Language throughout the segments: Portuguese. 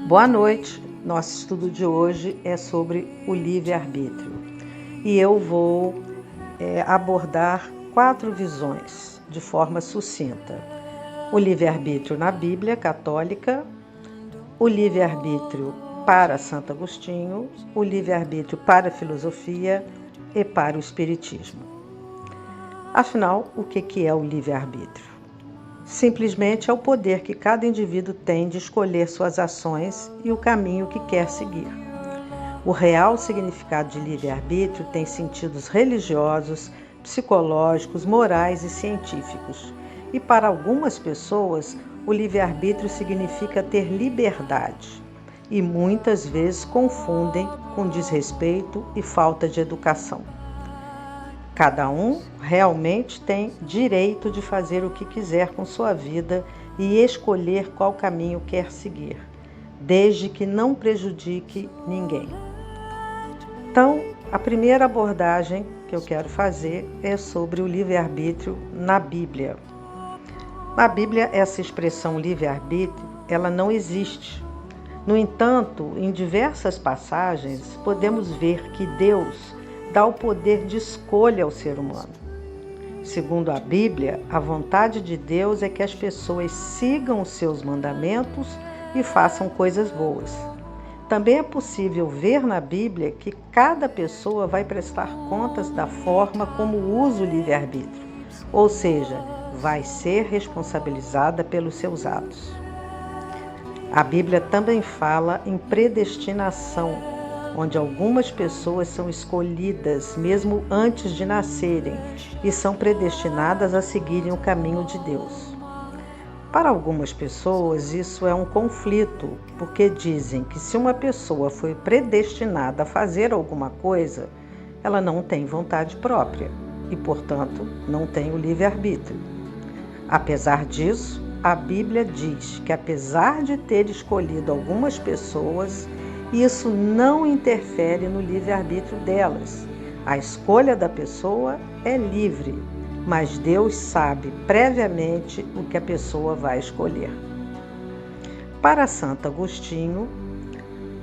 Boa noite. Nosso estudo de hoje é sobre o livre-arbítrio e eu vou abordar 4 visões de forma sucinta. O livre-arbítrio na Bíblia católica, o livre-arbítrio para Santo Agostinho, o livre-arbítrio para a filosofia e para o espiritismo. Afinal, o que é o livre-arbítrio? Simplesmente é o poder que cada indivíduo tem de escolher suas ações e o caminho que quer seguir. O real significado de livre-arbítrio tem sentidos religiosos, psicológicos, morais e científicos. E para algumas pessoas, o livre-arbítrio significa ter liberdade. E muitas vezes confundem com desrespeito e falta de educação. Cada um realmente tem direito de fazer o que quiser com sua vida e escolher qual caminho quer seguir, desde que não prejudique ninguém. Então, a primeira abordagem que eu quero fazer é sobre o livre-arbítrio na Bíblia. Na Bíblia, essa expressão livre-arbítrio, ela não existe. No entanto, em diversas passagens, podemos ver que Deus dá o poder de escolha ao ser humano. Segundo a Bíblia, a vontade de Deus é que as pessoas sigam os seus mandamentos e façam coisas boas. Também é possível ver na Bíblia que cada pessoa vai prestar contas da forma como usa o livre-arbítrio, ou seja, vai ser responsabilizada pelos seus atos. A Bíblia também fala em predestinação, onde algumas pessoas são escolhidas mesmo antes de nascerem e são predestinadas a seguirem o caminho de Deus. Para algumas pessoas, isso é um conflito, porque dizem que se uma pessoa foi predestinada a fazer alguma coisa, ela não tem vontade própria e, portanto, não tem o livre-arbítrio. Apesar disso, a Bíblia diz que, apesar de ter escolhido algumas pessoas, isso não interfere no livre-arbítrio delas. A escolha da pessoa é livre, mas Deus sabe previamente o que a pessoa vai escolher. Para Santo Agostinho,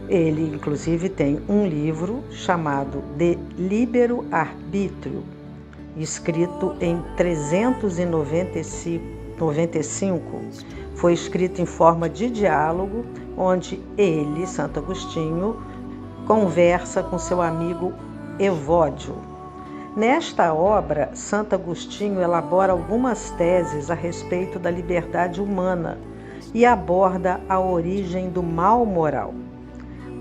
ele inclusive tem um livro chamado De Libero Arbitrio, escrito em 395. Foi escrito em forma de diálogo, onde ele, Santo Agostinho, conversa com seu amigo Evódio. Nesta obra, Santo Agostinho elabora algumas teses a respeito da liberdade humana e aborda a origem do mal moral.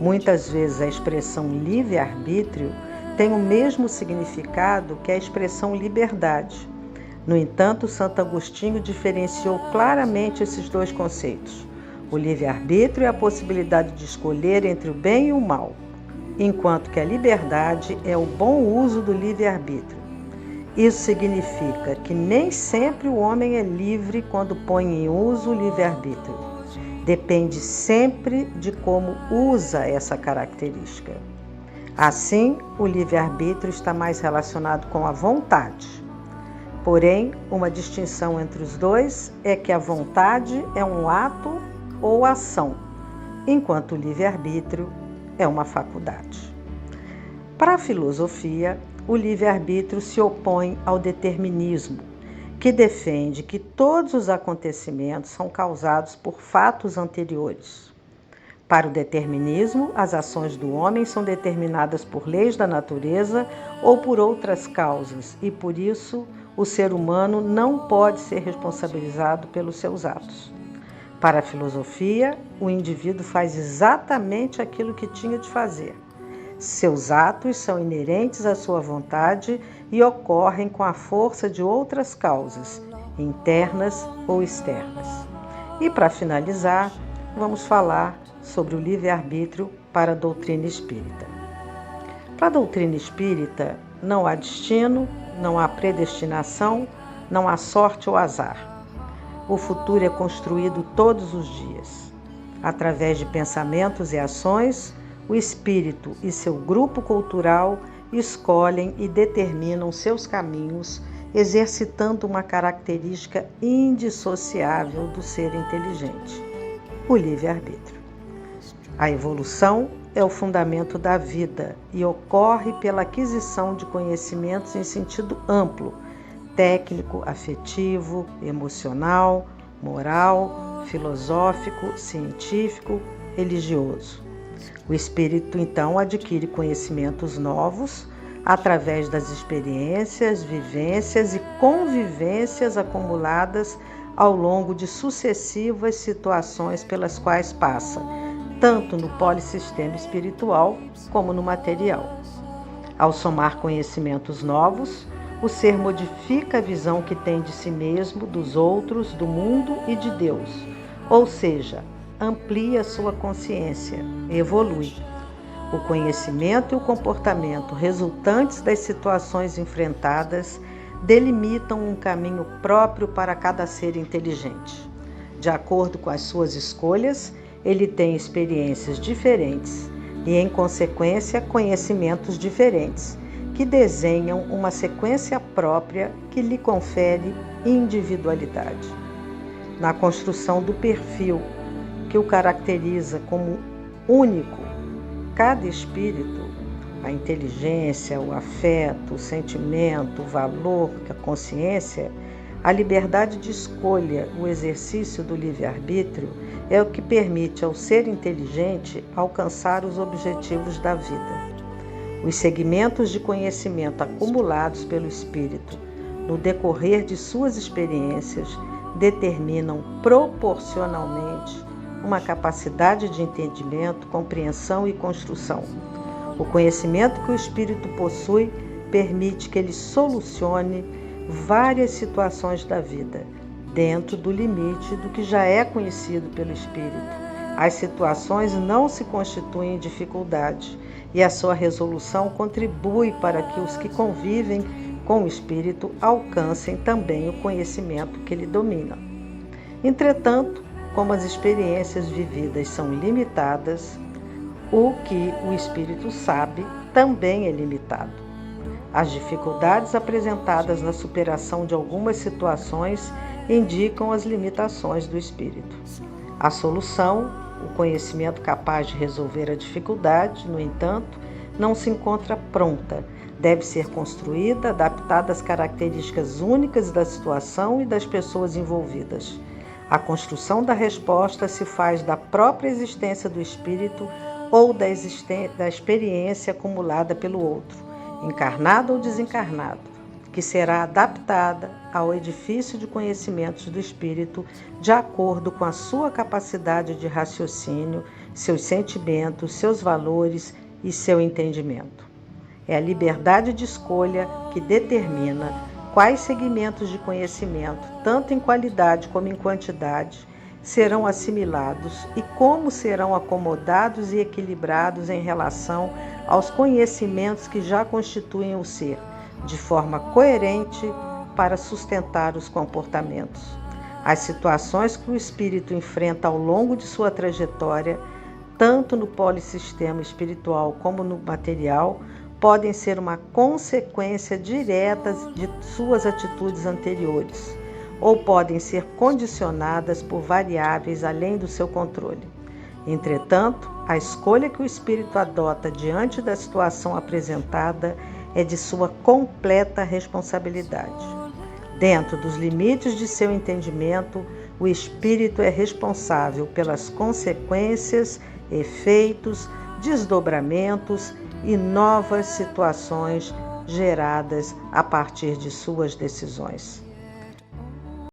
Muitas vezes a expressão livre-arbítrio tem o mesmo significado que a expressão liberdade. No entanto, Santo Agostinho diferenciou claramente esses dois conceitos. O livre-arbítrio é a possibilidade de escolher entre o bem e o mal, enquanto que a liberdade é o bom uso do livre-arbítrio. Isso significa que nem sempre o homem é livre quando põe em uso o livre-arbítrio. Depende sempre de como usa essa característica. Assim, o livre-arbítrio está mais relacionado com a vontade. Porém, uma distinção entre os dois é que a vontade é um ato ou ação, enquanto o livre-arbítrio é uma faculdade. Para a filosofia, o livre-arbítrio se opõe ao determinismo, que defende que todos os acontecimentos são causados por fatos anteriores. Para o determinismo, as ações do homem são determinadas por leis da natureza ou por outras causas, e por isso o ser humano não pode ser responsabilizado pelos seus atos. Para a filosofia, o indivíduo faz exatamente aquilo que tinha de fazer. Seus atos são inerentes à sua vontade e ocorrem com a força de outras causas, internas ou externas. E para finalizar, vamos falar sobre o livre-arbítrio para a doutrina espírita. Para a doutrina espírita, não há destino, não há predestinação, não há sorte ou azar. O futuro é construído todos os dias. Através de pensamentos e ações, o espírito e seu grupo cultural escolhem e determinam seus caminhos, exercitando uma característica indissociável do ser inteligente, o livre-arbítrio. A evolução é o fundamento da vida e ocorre pela aquisição de conhecimentos em sentido amplo, técnico, afetivo, emocional, moral, filosófico, científico, religioso. O espírito, então, adquire conhecimentos novos através das experiências, vivências e convivências acumuladas ao longo de sucessivas situações pelas quais passa, tanto no polissistema espiritual como no material. Ao somar conhecimentos novos, o ser modifica a visão que tem de si mesmo, dos outros, do mundo e de Deus, ou seja, amplia sua consciência, evolui. O conhecimento e o comportamento resultantes das situações enfrentadas delimitam um caminho próprio para cada ser inteligente. De acordo com as suas escolhas, ele tem experiências diferentes e, em consequência, conhecimentos diferentes, que desenham uma sequência própria que lhe confere individualidade. Na construção do perfil que o caracteriza como único, cada espírito, a inteligência, o afeto, o sentimento, o valor, a consciência, a liberdade de escolha, o exercício do livre-arbítrio é o que permite ao ser inteligente alcançar os objetivos da vida. Os segmentos de conhecimento acumulados pelo espírito no decorrer de suas experiências determinam proporcionalmente uma capacidade de entendimento, compreensão e construção. O conhecimento que o espírito possui permite que ele solucione várias situações da vida, dentro do limite do que já é conhecido pelo espírito. As situações não se constituem em dificuldade e a sua resolução contribui para que os que convivem com o espírito alcancem também o conhecimento que ele domina. Entretanto, como as experiências vividas são limitadas, o que o espírito sabe também é limitado. As dificuldades apresentadas na superação de algumas situações indicam as limitações do espírito. A solução, o conhecimento capaz de resolver a dificuldade, no entanto, não se encontra pronta. Deve ser construída, adaptada às características únicas da situação e das pessoas envolvidas. A construção da resposta se faz da própria existência do espírito ou da experiência acumulada pelo outro, encarnado ou desencarnado, que será adaptada ao edifício de conhecimentos do espírito de acordo com a sua capacidade de raciocínio, seus sentimentos, seus valores e seu entendimento. É a liberdade de escolha que determina quais segmentos de conhecimento, tanto em qualidade como em quantidade, serão assimilados e como serão acomodados e equilibrados em relação aos conhecimentos que já constituem o ser, de forma coerente para sustentar os comportamentos. As situações que o espírito enfrenta ao longo de sua trajetória, tanto no polissistema espiritual como no material, podem ser uma consequência direta de suas atitudes anteriores, ou podem ser condicionadas por variáveis além do seu controle. Entretanto, a escolha que o espírito adota diante da situação apresentada é de sua completa responsabilidade. Dentro dos limites de seu entendimento, o espírito é responsável pelas consequências, efeitos, desdobramentos e novas situações geradas a partir de suas decisões.